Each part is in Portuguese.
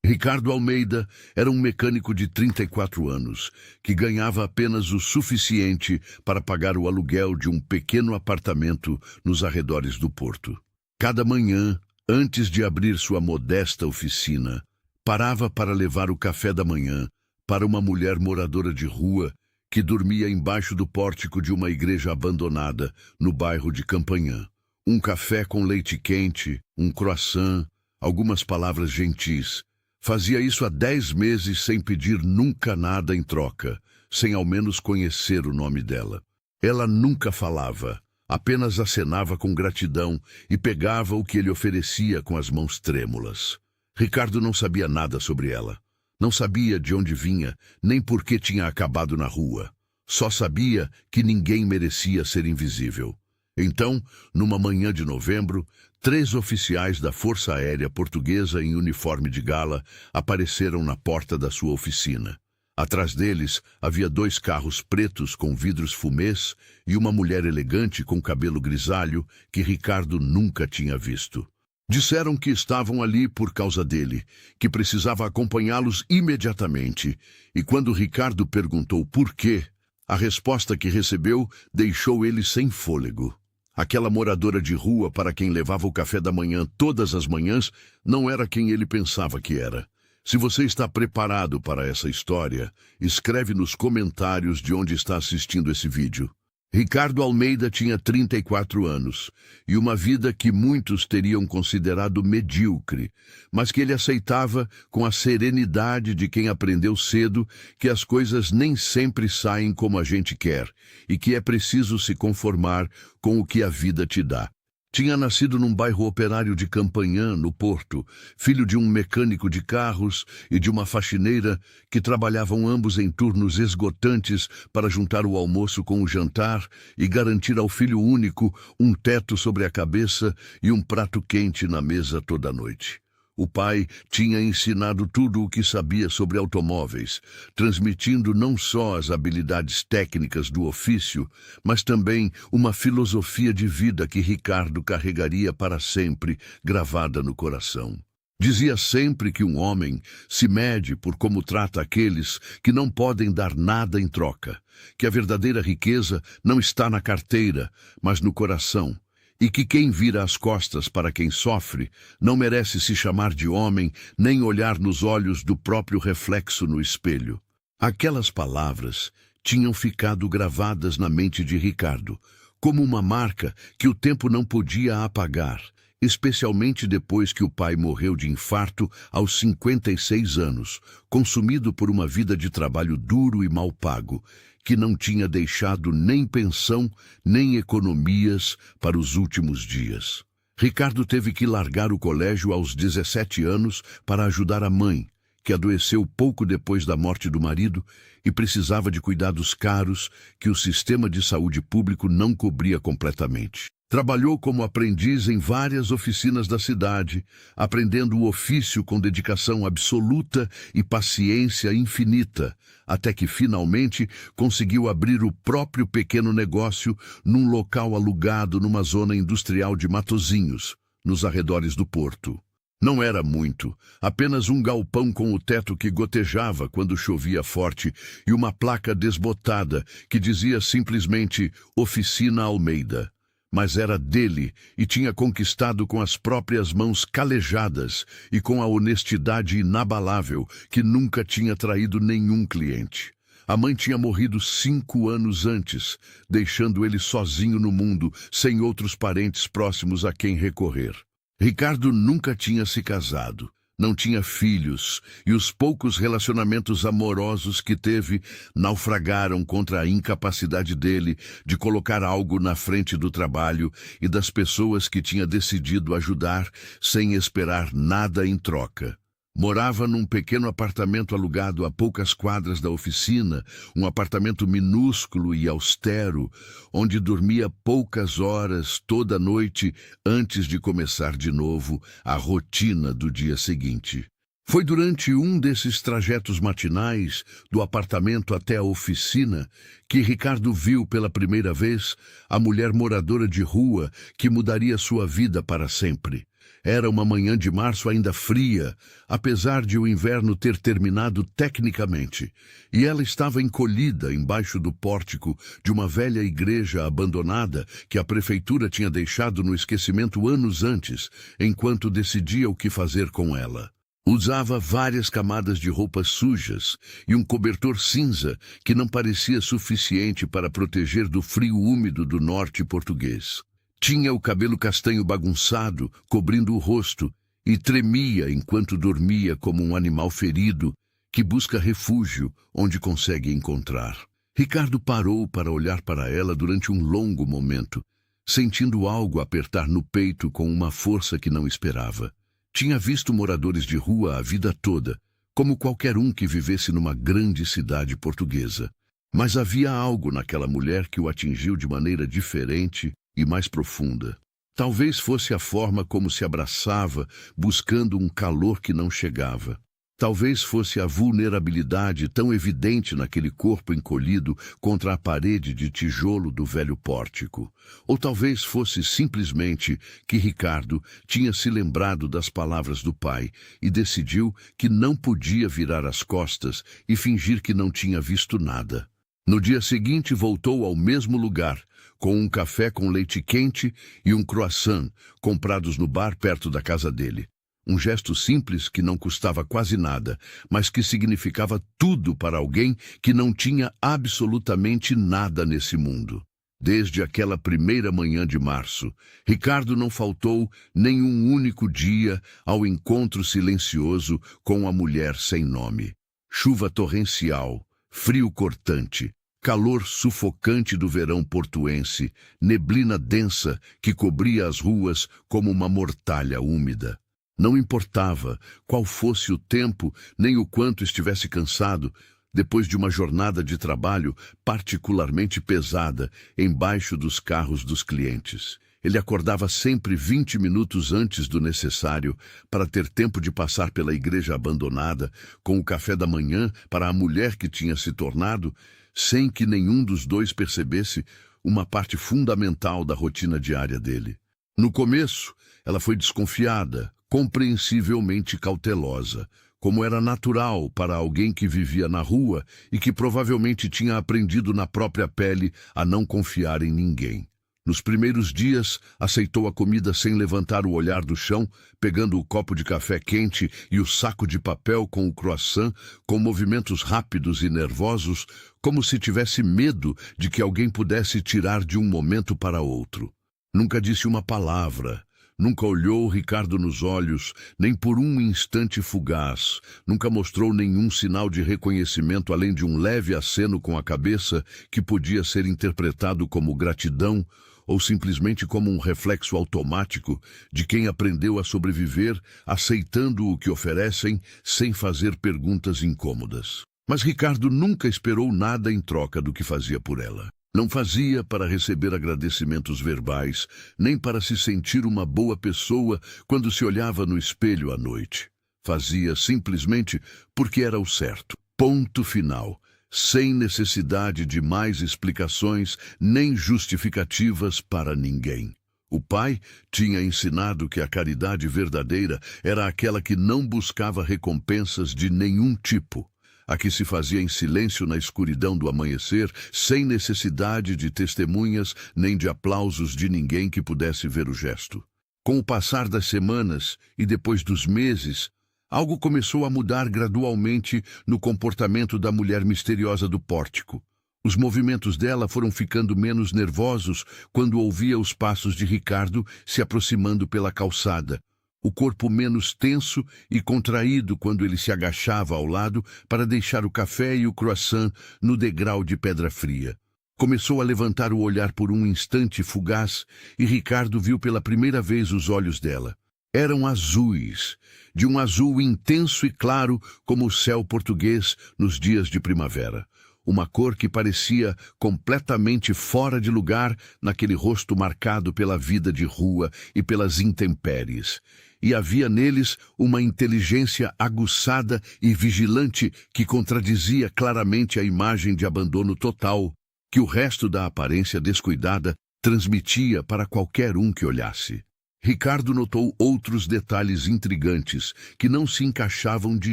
Ricardo Almeida era um mecânico de 34 anos, que ganhava apenas o suficiente para pagar o aluguel de um pequeno apartamento nos arredores do porto. Cada manhã, antes de abrir sua modesta oficina, parava para levar o café da manhã para uma mulher moradora de rua que dormia embaixo do pórtico de uma igreja abandonada no bairro de Campanhã. Um café com leite quente, um croissant, algumas palavras gentis. Fazia isso há 10 meses sem pedir nunca nada em troca, sem ao menos conhecer o nome dela. Ela nunca falava, apenas acenava com gratidão e pegava o que ele oferecia com as mãos trêmulas. Ricardo não sabia nada sobre ela. Não sabia de onde vinha, nem por que tinha acabado na rua. Só sabia que ninguém merecia ser invisível. Então, numa manhã de novembro, 3 oficiais da Força Aérea Portuguesa em uniforme de gala apareceram na porta da sua oficina. Atrás deles havia 2 carros pretos com vidros fumês e uma mulher elegante com cabelo grisalho que Ricardo nunca tinha visto. Disseram que estavam ali por causa dele, que precisava acompanhá-los imediatamente, e quando Ricardo perguntou por quê, a resposta que recebeu deixou ele sem fôlego. Aquela moradora de rua para quem levava o café da manhã todas as manhãs não era quem ele pensava que era. Se você está preparado para essa história, escreve nos comentários de onde está assistindo esse vídeo. Ricardo Almeida tinha 34 anos e uma vida que muitos teriam considerado medíocre, mas que ele aceitava com a serenidade de quem aprendeu cedo que as coisas nem sempre saem como a gente quer e que é preciso se conformar com o que a vida te dá. Tinha nascido num bairro operário de Campanhã, no Porto, filho de um mecânico de carros e de uma faxineira que trabalhavam ambos em turnos esgotantes para juntar o almoço com o jantar e garantir ao filho único um teto sobre a cabeça e um prato quente na mesa toda noite. O pai tinha ensinado tudo o que sabia sobre automóveis, transmitindo não só as habilidades técnicas do ofício, mas também uma filosofia de vida que Ricardo carregaria para sempre, gravada no coração. Dizia sempre que um homem se mede por como trata aqueles que não podem dar nada em troca, que a verdadeira riqueza não está na carteira, mas no coração, e que quem vira as costas para quem sofre não merece se chamar de homem nem olhar nos olhos do próprio reflexo no espelho. Aquelas palavras tinham ficado gravadas na mente de Ricardo, como uma marca que o tempo não podia apagar, especialmente depois que o pai morreu de infarto aos 56 anos, consumido por uma vida de trabalho duro e mal pago, que não tinha deixado nem pensão, nem economias para os últimos dias. Ricardo teve que largar o colégio aos 17 anos para ajudar a mãe, que adoeceu pouco depois da morte do marido e precisava de cuidados caros que o sistema de saúde público não cobria completamente. Trabalhou como aprendiz em várias oficinas da cidade, aprendendo o ofício com dedicação absoluta e paciência infinita, até que finalmente conseguiu abrir o próprio pequeno negócio num local alugado numa zona industrial de Matozinhos, nos arredores do porto. Não era muito, apenas um galpão com o teto que gotejava quando chovia forte e uma placa desbotada que dizia simplesmente Oficina Almeida. Mas era dele e tinha conquistado com as próprias mãos calejadas e com a honestidade inabalável que nunca tinha traído nenhum cliente. A mãe tinha morrido 5 anos antes, deixando ele sozinho no mundo, sem outros parentes próximos a quem recorrer. Ricardo nunca tinha se casado, não tinha filhos, e os poucos relacionamentos amorosos que teve naufragaram contra a incapacidade dele de colocar algo na frente do trabalho e das pessoas que tinha decidido ajudar sem esperar nada em troca. Morava num pequeno apartamento alugado a poucas quadras da oficina, um apartamento minúsculo e austero, onde dormia poucas horas toda noite antes de começar de novo a rotina do dia seguinte. Foi durante um desses trajetos matinais, do apartamento até a oficina, que Ricardo viu pela primeira vez a mulher moradora de rua que mudaria sua vida para sempre. Era uma manhã de março ainda fria, apesar de o inverno ter terminado tecnicamente, e ela estava encolhida embaixo do pórtico de uma velha igreja abandonada que a prefeitura tinha deixado no esquecimento anos antes, enquanto decidia o que fazer com ela. Usava várias camadas de roupas sujas e um cobertor cinza que não parecia suficiente para proteger do frio úmido do norte português. Tinha o cabelo castanho bagunçado, cobrindo o rosto, e tremia enquanto dormia como um animal ferido que busca refúgio onde consegue encontrar. Ricardo parou para olhar para ela durante um longo momento, sentindo algo apertar no peito com uma força que não esperava. Tinha visto moradores de rua a vida toda, como qualquer um que vivesse numa grande cidade portuguesa. Mas havia algo naquela mulher que o atingiu de maneira diferente e mais profunda. Talvez fosse a forma como se abraçava, buscando um calor que não chegava. Talvez fosse a vulnerabilidade tão evidente naquele corpo encolhido contra a parede de tijolo do velho pórtico. Ou talvez fosse simplesmente que Ricardo tinha se lembrado das palavras do pai e decidiu que não podia virar as costas e fingir que não tinha visto nada. No dia seguinte voltou ao mesmo lugar, com um café com leite quente e um croissant comprados no bar perto da casa dele. Um gesto simples que não custava quase nada, mas que significava tudo para alguém que não tinha absolutamente nada nesse mundo. Desde aquela primeira manhã de março, Ricardo não faltou nenhum único dia ao encontro silencioso com a mulher sem nome. Chuva torrencial, frio cortante, calor sufocante do verão portuense, neblina densa que cobria as ruas como uma mortalha úmida. Não importava qual fosse o tempo, nem o quanto estivesse cansado, depois de uma jornada de trabalho particularmente pesada embaixo dos carros dos clientes. Ele acordava sempre 20 minutos antes do necessário para ter tempo de passar pela igreja abandonada, com o café da manhã para a mulher que tinha se tornado, sem que nenhum dos dois percebesse, uma parte fundamental da rotina diária dele. No começo, ela foi desconfiada, compreensivelmente cautelosa, como era natural para alguém que vivia na rua e que provavelmente tinha aprendido na própria pele a não confiar em ninguém. Nos primeiros dias, aceitou a comida sem levantar o olhar do chão, pegando o copo de café quente e o saco de papel com o croissant, com movimentos rápidos e nervosos, como se tivesse medo de que alguém pudesse tirar de um momento para outro. Nunca disse uma palavra. Nunca olhou Ricardo nos olhos, nem por um instante fugaz. Nunca mostrou nenhum sinal de reconhecimento além de um leve aceno com a cabeça que podia ser interpretado como gratidão ou simplesmente como um reflexo automático de quem aprendeu a sobreviver aceitando o que oferecem sem fazer perguntas incômodas. Mas Ricardo nunca esperou nada em troca do que fazia por ela. Não fazia para receber agradecimentos verbais, nem para se sentir uma boa pessoa quando se olhava no espelho à noite. Fazia simplesmente porque era o certo. Ponto final. Sem necessidade de mais explicações nem justificativas para ninguém. O pai tinha ensinado que a caridade verdadeira era aquela que não buscava recompensas de nenhum tipo. A que se fazia em silêncio na escuridão do amanhecer, sem necessidade de testemunhas nem de aplausos de ninguém que pudesse ver o gesto. Com o passar das semanas e depois dos meses, algo começou a mudar gradualmente no comportamento da mulher misteriosa do pórtico. Os movimentos dela foram ficando menos nervosos quando ouvia os passos de Ricardo se aproximando pela calçada. O corpo menos tenso e contraído quando ele se agachava ao lado para deixar o café e o croissant no degrau de pedra fria. Começou a levantar o olhar por um instante fugaz e Ricardo viu pela primeira vez os olhos dela. Eram azuis, de um azul intenso e claro como o céu português nos dias de primavera. Uma cor que parecia completamente fora de lugar naquele rosto marcado pela vida de rua e pelas intempéries. E havia neles uma inteligência aguçada e vigilante que contradizia claramente a imagem de abandono total que o resto da aparência descuidada transmitia para qualquer um que olhasse. Ricardo notou outros detalhes intrigantes que não se encaixavam de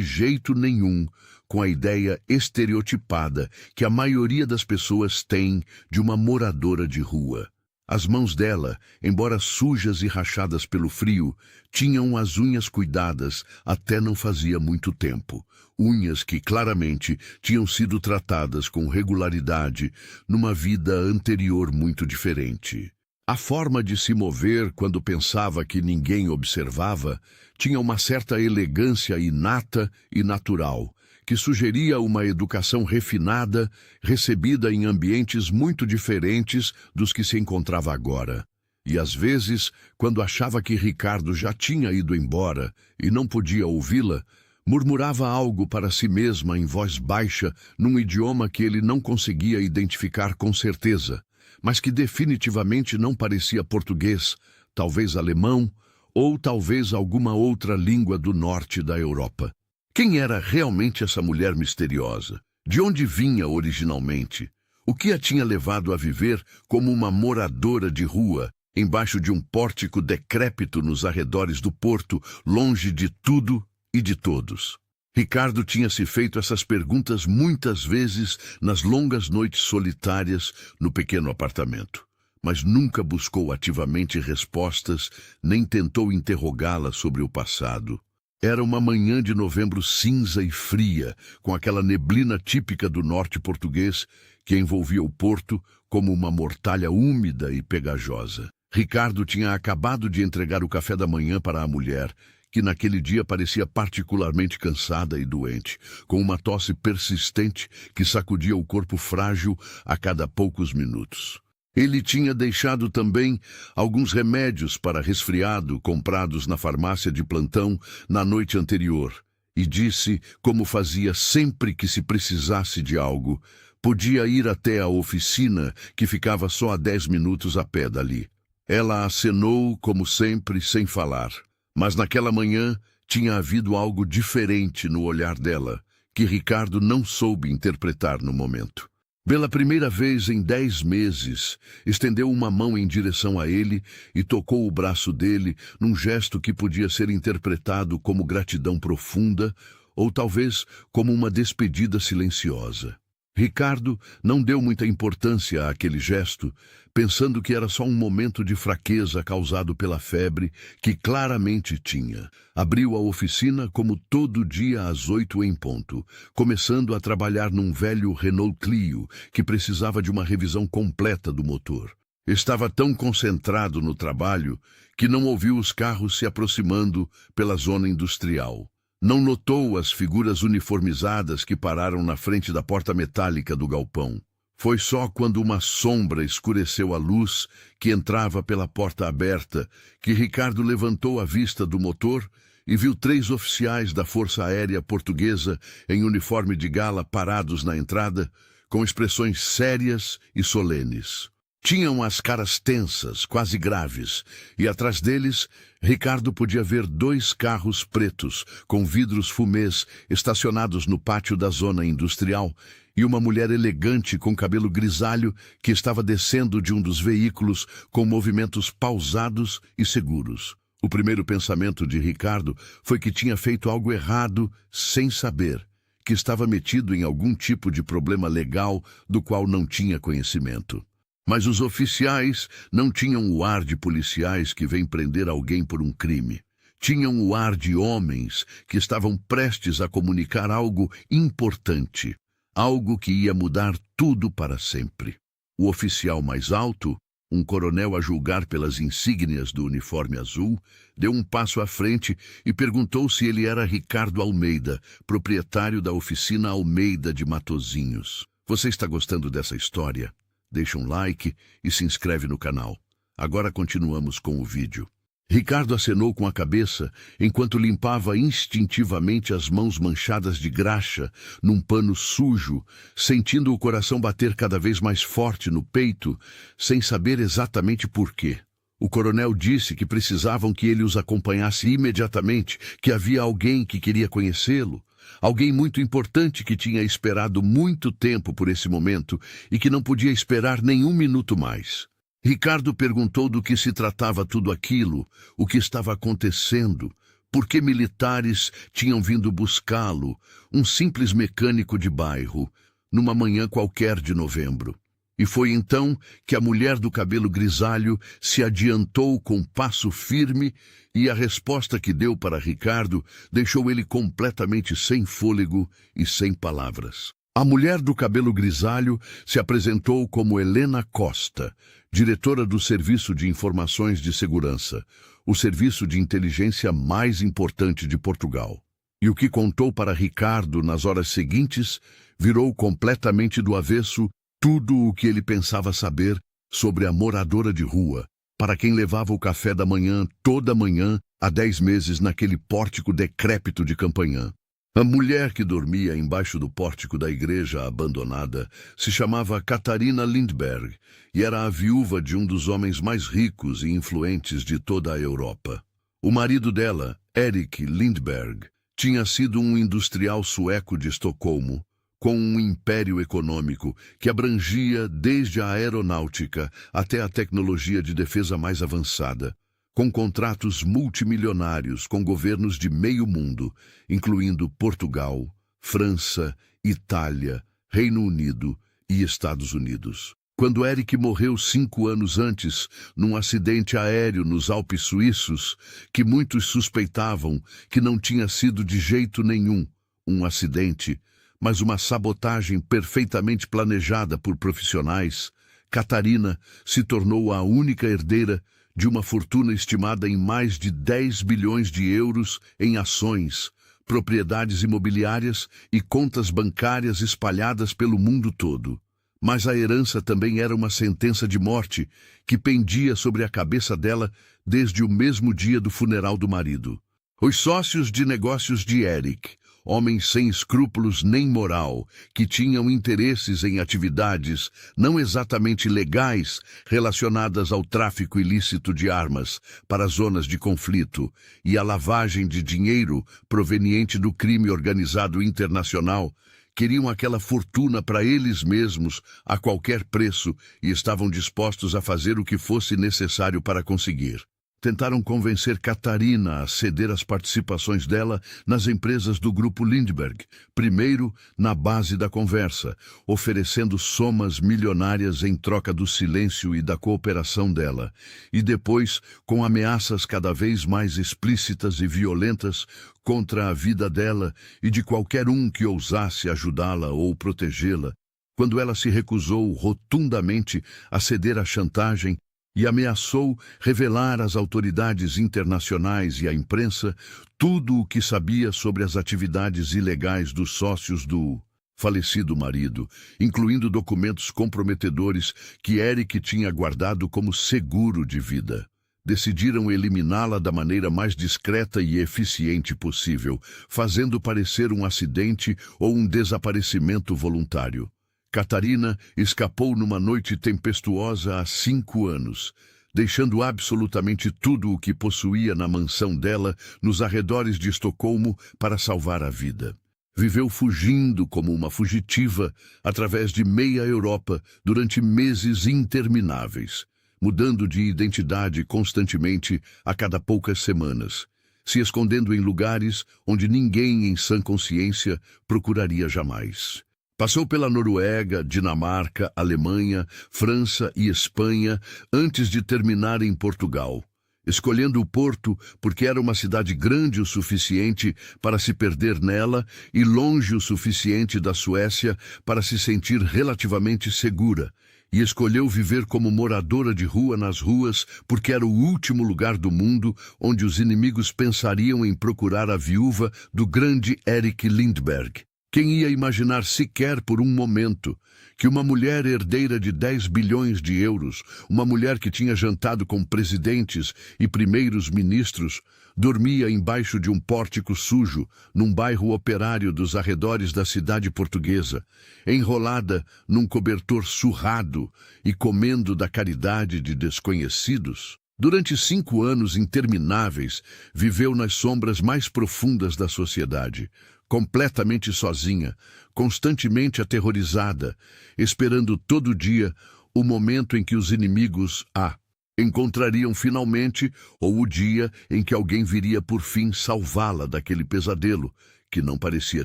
jeito nenhum com a ideia estereotipada que a maioria das pessoas tem de uma moradora de rua. As mãos dela, embora sujas e rachadas pelo frio, tinham as unhas cuidadas até não fazia muito tempo. Unhas que claramente tinham sido tratadas com regularidade numa vida anterior muito diferente. A forma de se mover quando pensava que ninguém observava tinha uma certa elegância inata e natural, que sugeria uma educação refinada, recebida em ambientes muito diferentes dos que se encontrava agora. E às vezes, quando achava que Ricardo já tinha ido embora e não podia ouvi-la, murmurava algo para si mesma em voz baixa, num idioma que ele não conseguia identificar com certeza, mas que definitivamente não parecia português, talvez alemão, ou talvez alguma outra língua do norte da Europa. Quem era realmente essa mulher misteriosa? De onde vinha originalmente? O que a tinha levado a viver como uma moradora de rua, embaixo de um pórtico decrépito nos arredores do porto, longe de tudo e de todos? Ricardo tinha se feito essas perguntas muitas vezes nas longas noites solitárias no pequeno apartamento, mas nunca buscou ativamente respostas nem tentou interrogá-la sobre o passado. Era uma manhã de novembro cinza e fria, com aquela neblina típica do norte português que envolvia o porto como uma mortalha úmida e pegajosa. Ricardo tinha acabado de entregar o café da manhã para a mulher, que naquele dia parecia particularmente cansada e doente, com uma tosse persistente que sacudia o corpo frágil a cada poucos minutos. Ele tinha deixado também alguns remédios para resfriado comprados na farmácia de plantão na noite anterior e disse, como fazia sempre que se precisasse de algo, podia ir até a oficina que ficava só a 10 minutos a pé dali. Ela acenou, como sempre, sem falar, mas naquela manhã tinha havido algo diferente no olhar dela, que Ricardo não soube interpretar no momento. Pela primeira vez em 10 meses, estendeu uma mão em direção a ele e tocou o braço dele num gesto que podia ser interpretado como gratidão profunda ou talvez como uma despedida silenciosa. Ricardo não deu muita importância àquele gesto, pensando que era só um momento de fraqueza causado pela febre que claramente tinha. Abriu a oficina como todo dia às 8 em ponto, começando a trabalhar num velho Renault Clio que precisava de uma revisão completa do motor. Estava tão concentrado no trabalho que não ouviu os carros se aproximando pela zona industrial. Não notou as figuras uniformizadas que pararam na frente da porta metálica do galpão. Foi só quando uma sombra escureceu a luz que entrava pela porta aberta que Ricardo levantou a vista do motor e viu 3 oficiais da Força Aérea Portuguesa em uniforme de gala parados na entrada, com expressões sérias e solenes. Tinham as caras tensas, quase graves, e atrás deles, Ricardo podia ver 2 carros pretos, com vidros fumês, estacionados no pátio da zona industrial, e uma mulher elegante com cabelo grisalho que estava descendo de um dos veículos com movimentos pausados e seguros. O primeiro pensamento de Ricardo foi que tinha feito algo errado sem saber, que estava metido em algum tipo de problema legal do qual não tinha conhecimento. Mas os oficiais não tinham o ar de policiais que vêm prender alguém por um crime. Tinham o ar de homens que estavam prestes a comunicar algo importante, algo que ia mudar tudo para sempre. O oficial mais alto, um coronel a julgar pelas insígnias do uniforme azul, deu um passo à frente e perguntou se ele era Ricardo Almeida, proprietário da oficina Almeida de Matosinhos. Você está gostando dessa história? Deixa um like e se inscreve no canal. Agora continuamos com o vídeo. Ricardo acenou com a cabeça enquanto limpava instintivamente as mãos manchadas de graxa num pano sujo, sentindo o coração bater cada vez mais forte no peito, sem saber exatamente por quê. O coronel disse que precisavam que ele os acompanhasse imediatamente, que havia alguém que queria conhecê-lo. Alguém muito importante que tinha esperado muito tempo por esse momento e que não podia esperar nenhum minuto mais. Ricardo perguntou do que se tratava tudo aquilo, o que estava acontecendo, por que militares tinham vindo buscá-lo, um simples mecânico de bairro, numa manhã qualquer de novembro. E foi então que a mulher do cabelo grisalho se adiantou com passo firme e a resposta que deu para Ricardo deixou ele completamente sem fôlego e sem palavras. A mulher do cabelo grisalho se apresentou como Helena Costa, diretora do Serviço de Informações de Segurança, o serviço de inteligência mais importante de Portugal. E o que contou para Ricardo nas horas seguintes virou completamente do avesso tudo o que ele pensava saber sobre a moradora de rua, para quem levava o café da manhã toda manhã há 10 meses naquele pórtico decrépito de Campanhã. A mulher que dormia embaixo do pórtico da igreja abandonada se chamava Catarina Lindberg e era a viúva de um dos homens mais ricos e influentes de toda a Europa. O marido dela, Erik Lindberg, tinha sido um industrial sueco de Estocolmo, com um império econômico que abrangia desde a aeronáutica até a tecnologia de defesa mais avançada, com contratos multimilionários com governos de meio mundo, incluindo Portugal, França, Itália, Reino Unido e Estados Unidos. Quando Erik morreu 5 anos antes, num acidente aéreo nos Alpes suíços, que muitos suspeitavam que não tinha sido de jeito nenhum um acidente, mas uma sabotagem perfeitamente planejada por profissionais, Catarina se tornou a única herdeira de uma fortuna estimada em mais de 10 bilhões de euros em ações, propriedades imobiliárias e contas bancárias espalhadas pelo mundo todo. Mas a herança também era uma sentença de morte que pendia sobre a cabeça dela desde o mesmo dia do funeral do marido. Os sócios de negócios de Erik, homens sem escrúpulos nem moral, que tinham interesses em atividades não exatamente legais relacionadas ao tráfico ilícito de armas para zonas de conflito e à lavagem de dinheiro proveniente do crime organizado internacional, queriam aquela fortuna para eles mesmos a qualquer preço e estavam dispostos a fazer o que fosse necessário para conseguir. Tentaram convencer Catarina a ceder as participações dela nas empresas do grupo Lindberg, primeiro na base da conversa, oferecendo somas milionárias em troca do silêncio e da cooperação dela, e depois com ameaças cada vez mais explícitas e violentas contra a vida dela e de qualquer um que ousasse ajudá-la ou protegê-la, quando ela se recusou rotundamente a ceder à chantagem e ameaçou revelar às autoridades internacionais e à imprensa tudo o que sabia sobre as atividades ilegais dos sócios do falecido marido, incluindo documentos comprometedores que Erik tinha guardado como seguro de vida. Decidiram eliminá-la da maneira mais discreta e eficiente possível, fazendo parecer um acidente ou um desaparecimento voluntário. Catarina escapou numa noite tempestuosa há 5 anos, deixando absolutamente tudo o que possuía na mansão dela nos arredores de Estocolmo para salvar a vida. Viveu fugindo como uma fugitiva através de meia Europa durante meses intermináveis, mudando de identidade constantemente a cada poucas semanas, se escondendo em lugares onde ninguém em sã consciência procuraria jamais. Passou pela Noruega, Dinamarca, Alemanha, França e Espanha antes de terminar em Portugal, escolhendo o Porto porque era uma cidade grande o suficiente para se perder nela e longe o suficiente da Suécia para se sentir relativamente segura, e escolheu viver como moradora de rua nas ruas porque era o último lugar do mundo onde os inimigos pensariam em procurar a viúva do grande Erik Lindberg. Quem ia imaginar sequer por um momento que uma mulher herdeira de 10 bilhões de euros, uma mulher que tinha jantado com presidentes e primeiros ministros, dormia embaixo de um pórtico sujo, num bairro operário dos arredores da cidade portuguesa, enrolada num cobertor surrado e comendo da caridade de desconhecidos? Durante 5 anos intermináveis, viveu nas sombras mais profundas da sociedade, completamente sozinha, constantemente aterrorizada, esperando todo dia o momento em que os inimigos a encontrariam finalmente, ou o dia em que alguém viria por fim salvá-la daquele pesadelo que não parecia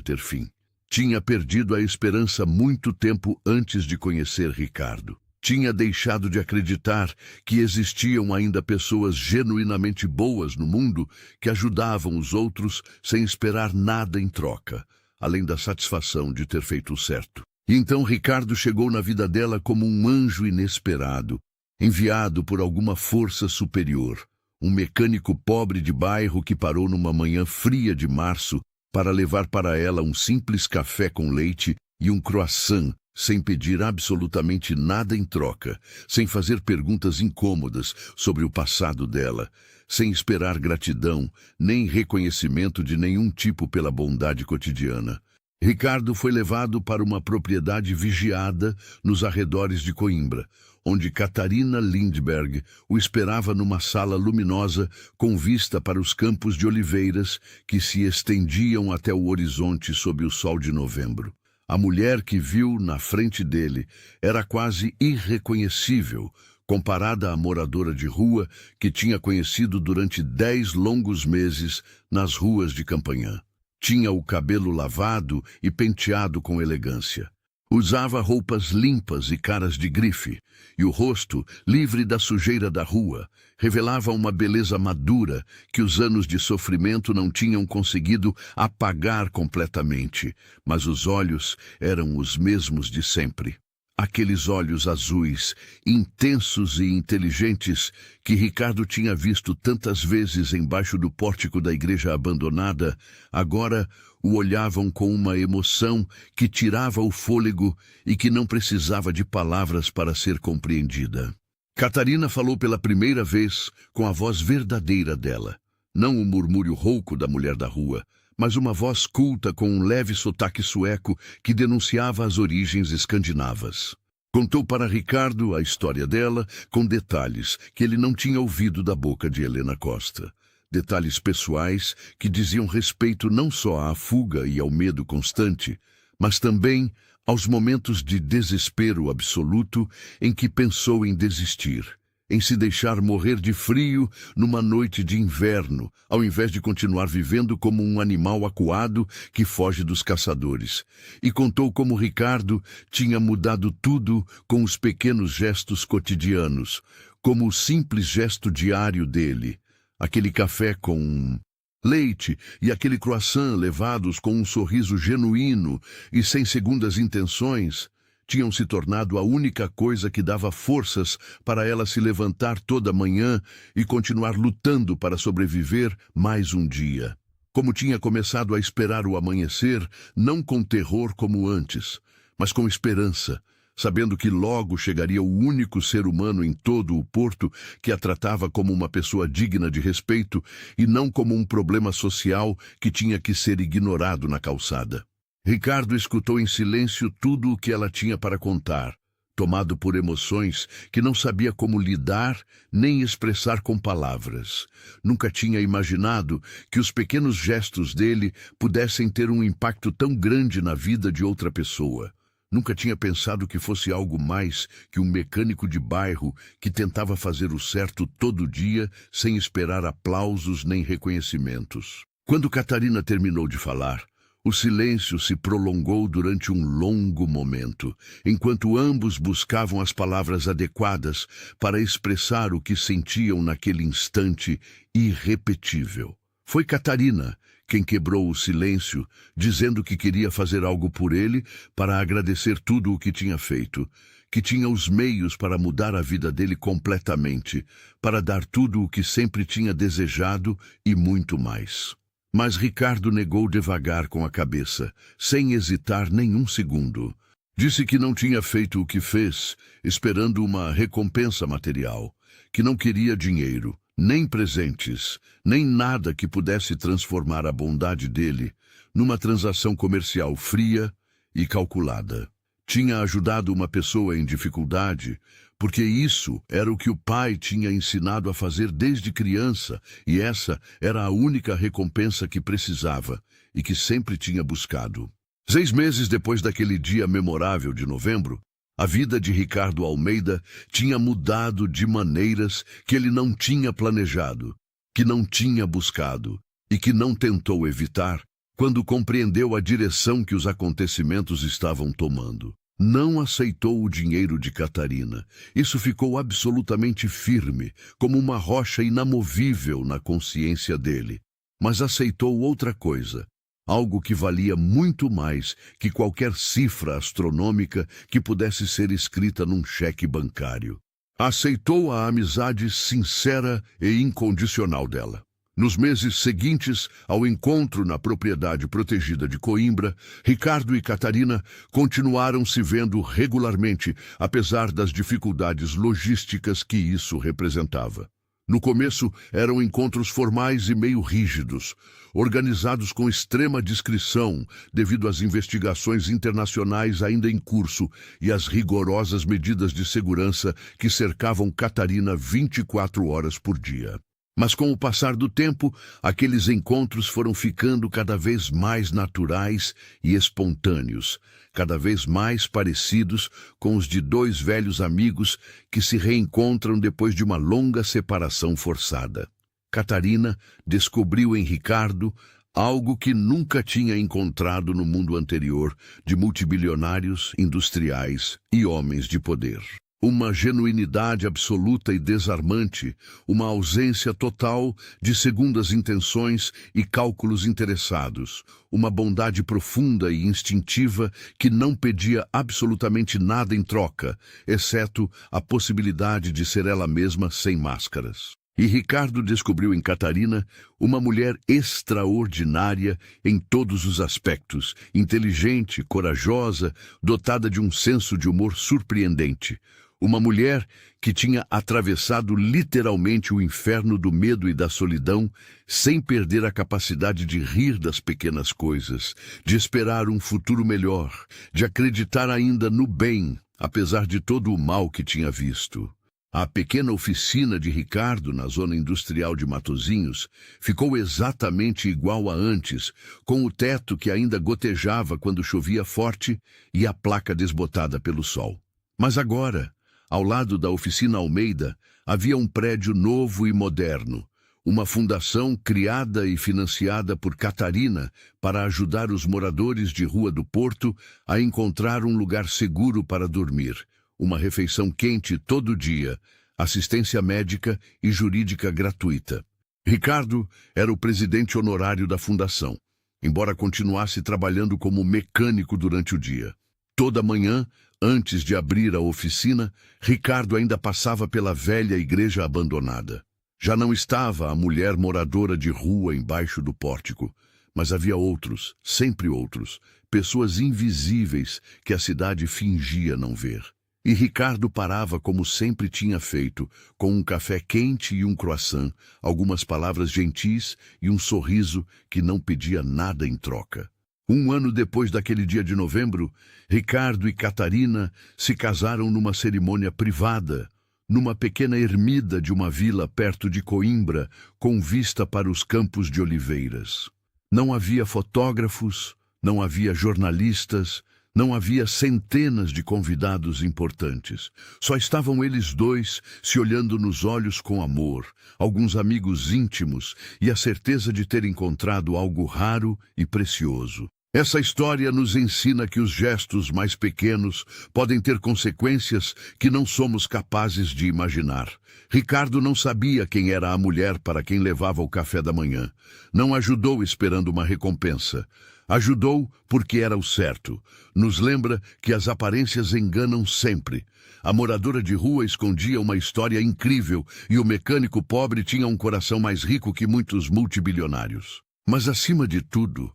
ter fim. Tinha perdido a esperança muito tempo antes de conhecer Ricardo. Tinha deixado de acreditar que existiam ainda pessoas genuinamente boas no mundo que ajudavam os outros sem esperar nada em troca, além da satisfação de ter feito o certo. E então Ricardo chegou na vida dela como um anjo inesperado, enviado por alguma força superior, um mecânico pobre de bairro que parou numa manhã fria de março para levar para ela um simples café com leite e um croissant, sem pedir absolutamente nada em troca, sem fazer perguntas incômodas sobre o passado dela, sem esperar gratidão, nem reconhecimento de nenhum tipo pela bondade cotidiana. Ricardo foi levado para uma propriedade vigiada nos arredores de Coimbra, onde Catarina Lindbergh o esperava numa sala luminosa com vista para os campos de oliveiras que se estendiam até o horizonte sob o sol de novembro. A mulher que viu na frente dele era quase irreconhecível, comparada à moradora de rua que tinha conhecido durante 10 longos meses nas ruas de Campanhã. Tinha o cabelo lavado e penteado com elegância. Usava roupas limpas e caras de grife, e o rosto, livre da sujeira da rua, revelava uma beleza madura que os anos de sofrimento não tinham conseguido apagar completamente, mas os olhos eram os mesmos de sempre. Aqueles olhos azuis, intensos e inteligentes, que Ricardo tinha visto tantas vezes embaixo do pórtico da igreja abandonada, agora o olhavam com uma emoção que tirava o fôlego e que não precisava de palavras para ser compreendida. Catarina falou pela primeira vez com a voz verdadeira dela, não o murmúrio rouco da mulher da rua, mas uma voz culta com um leve sotaque sueco que denunciava as origens escandinavas. Contou para Ricardo a história dela com detalhes que ele não tinha ouvido da boca de Helena Costa. Detalhes pessoais que diziam respeito não só à fuga e ao medo constante, mas também aos momentos de desespero absoluto em que pensou em desistir, em se deixar morrer de frio numa noite de inverno, ao invés de continuar vivendo como um animal acuado que foge dos caçadores. E contou como Ricardo tinha mudado tudo com os pequenos gestos cotidianos, como o simples gesto diário dele, aquele café com leite e aquele croissant levados com um sorriso genuíno e sem segundas intenções, tinham se tornado a única coisa que dava forças para ela se levantar toda manhã e continuar lutando para sobreviver mais um dia. Como tinha começado a esperar o amanhecer, não com terror como antes, mas com esperança, sabendo que logo chegaria o único ser humano em todo o porto que a tratava como uma pessoa digna de respeito e não como um problema social que tinha que ser ignorado na calçada. Ricardo escutou em silêncio tudo o que ela tinha para contar, tomado por emoções que não sabia como lidar nem expressar com palavras. Nunca tinha imaginado que os pequenos gestos dele pudessem ter um impacto tão grande na vida de outra pessoa. Nunca tinha pensado que fosse algo mais que um mecânico de bairro que tentava fazer o certo todo dia sem esperar aplausos nem reconhecimentos. Quando Catarina terminou de falar, o silêncio se prolongou durante um longo momento, enquanto ambos buscavam as palavras adequadas para expressar o que sentiam naquele instante irrepetível. Foi Catarina quem quebrou o silêncio, dizendo que queria fazer algo por ele para agradecer tudo o que tinha feito, que tinha os meios para mudar a vida dele completamente, para dar tudo o que sempre tinha desejado e muito mais. Mas Ricardo negou devagar com a cabeça, sem hesitar nenhum segundo. Disse que não tinha feito o que fez, esperando uma recompensa material, que não queria dinheiro, nem presentes, nem nada que pudesse transformar a bondade dele numa transação comercial fria e calculada. Tinha ajudado uma pessoa em dificuldade, porque isso era o que o pai tinha ensinado a fazer desde criança, e essa era a única recompensa que precisava e que sempre tinha buscado. 6 meses depois daquele dia memorável de novembro, A vida de Ricardo Almeida tinha mudado de maneiras que ele não tinha planejado, que não tinha buscado e que não tentou evitar quando compreendeu a direção que os acontecimentos estavam tomando. Não aceitou o dinheiro de Catarina. Isso ficou absolutamente firme, como uma rocha inamovível na consciência dele. Mas aceitou outra coisa, algo que valia muito mais que qualquer cifra astronômica que pudesse ser escrita num cheque bancário. Aceitou a amizade sincera e incondicional dela. Nos meses seguintes ao encontro na propriedade protegida de Coimbra, Ricardo e Catarina continuaram se vendo regularmente, apesar das dificuldades logísticas que isso representava. No começo, eram encontros formais e meio rígidos, organizados com extrema discrição devido às investigações internacionais ainda em curso e às rigorosas medidas de segurança que cercavam Catarina 24 horas por dia. Mas com o passar do tempo, aqueles encontros foram ficando cada vez mais naturais e espontâneos, cada vez mais parecidos com os de dois velhos amigos que se reencontram depois de uma longa separação forçada. Catarina descobriu em Ricardo algo que nunca tinha encontrado no mundo anterior de multibilionários, industriais e homens de poder. Uma genuinidade absoluta e desarmante, uma ausência total de segundas intenções e cálculos interessados, uma bondade profunda e instintiva que não pedia absolutamente nada em troca, exceto a possibilidade de ser ela mesma sem máscaras. E Ricardo descobriu em Catarina uma mulher extraordinária em todos os aspectos, inteligente, corajosa, dotada de um senso de humor surpreendente. Uma mulher que tinha atravessado literalmente o inferno do medo e da solidão, sem perder a capacidade de rir das pequenas coisas, de esperar um futuro melhor, de acreditar ainda no bem, apesar de todo o mal que tinha visto. A pequena oficina de Ricardo, na zona industrial de Matosinhos, ficou exatamente igual a antes, com o teto que ainda gotejava quando chovia forte e a placa desbotada pelo sol. Mas agora, ao lado da oficina Almeida, havia um prédio novo e moderno, uma fundação criada e financiada por Catarina para ajudar os moradores de Rua do Porto a encontrar um lugar seguro para dormir, uma refeição quente todo dia, assistência médica e jurídica gratuita. Ricardo era o presidente honorário da fundação, embora continuasse trabalhando como mecânico durante o dia. Toda manhã, antes de abrir a oficina, Ricardo ainda passava pela velha igreja abandonada. Já não estava a mulher moradora de rua embaixo do pórtico, mas havia outros, sempre outros, pessoas invisíveis que a cidade fingia não ver. E Ricardo parava como sempre tinha feito, com um café quente e um croissant, algumas palavras gentis e um sorriso que não pedia nada em troca. Um ano depois daquele dia de novembro, Ricardo e Catarina se casaram numa cerimônia privada, numa pequena ermida de uma vila perto de Coimbra, com vista para os campos de oliveiras. Não havia fotógrafos, não havia jornalistas, não havia centenas de convidados importantes. Só estavam eles dois se olhando nos olhos com amor, alguns amigos íntimos e a certeza de ter encontrado algo raro e precioso. Essa história nos ensina que os gestos mais pequenos podem ter consequências que não somos capazes de imaginar. Ricardo não sabia quem era a mulher para quem levava o café da manhã. Não ajudou esperando uma recompensa. Ajudou porque era o certo. Nos lembra que as aparências enganam sempre. A moradora de rua escondia uma história incrível e o mecânico pobre tinha um coração mais rico que muitos multibilionários. Mas, acima de tudo,